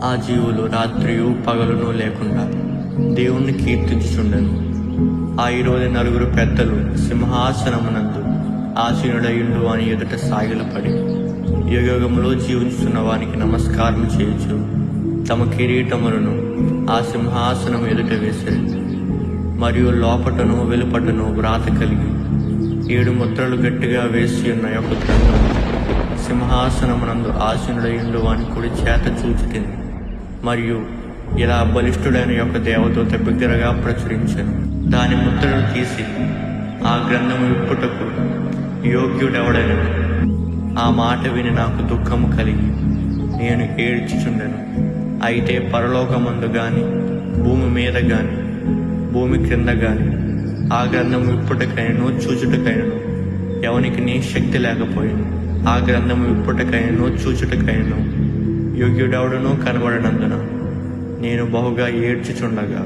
ఆ జీవులు రాత్రియు పగలును లేకుండా దేవుణ్ణి కీర్తించుచుండెను. ఆ 20 పెద్దలు సింహాసనమునందు ఆసీనుడయుండు అని ఎదుట సాగిలపడి యుగయుగములో జీవించుతున్న వానికి నమస్కారం చేయుచు తమ కిరీటములను ఆ సింహాసనం ఎదుట వేసిరి. మరియు లోపటను వెలుపటను వ్రాత కలిగి 7 ముద్రలు గట్టిగా వేసి ఉన్న యొక్క గ్రంథము సింహాసనమునందు ఆసీనుడయుండు వాని కుడి చేత చూచితిని. మరియు ఇలా బలిష్ఠుడైన యొక్క దేవదూత బిగ్గరగా ప్రచురించెను, దాని ముద్రలు తీసి ఆ గ్రంథము విప్పుటకు యోగ్యుడెవడెనని. ఆ మాట విని నాకు దుఃఖము కలిగి నేను ఏడ్చుచుండెను. అయితే పరలోకమందు గాని భూమి మీద గాని భూమి క్రింద గాని ఆ గ్రంథము విప్పుటకైనను చూచుటకైనను ఎవనికి నీ శక్తి లేకపోయింది. ఆ గ్రంథము విప్పుటకైనను చూచుటకైనను యోగ్యుడెవడనూ కనబడనందున నేను బహుగా ఏడ్చుచుండగా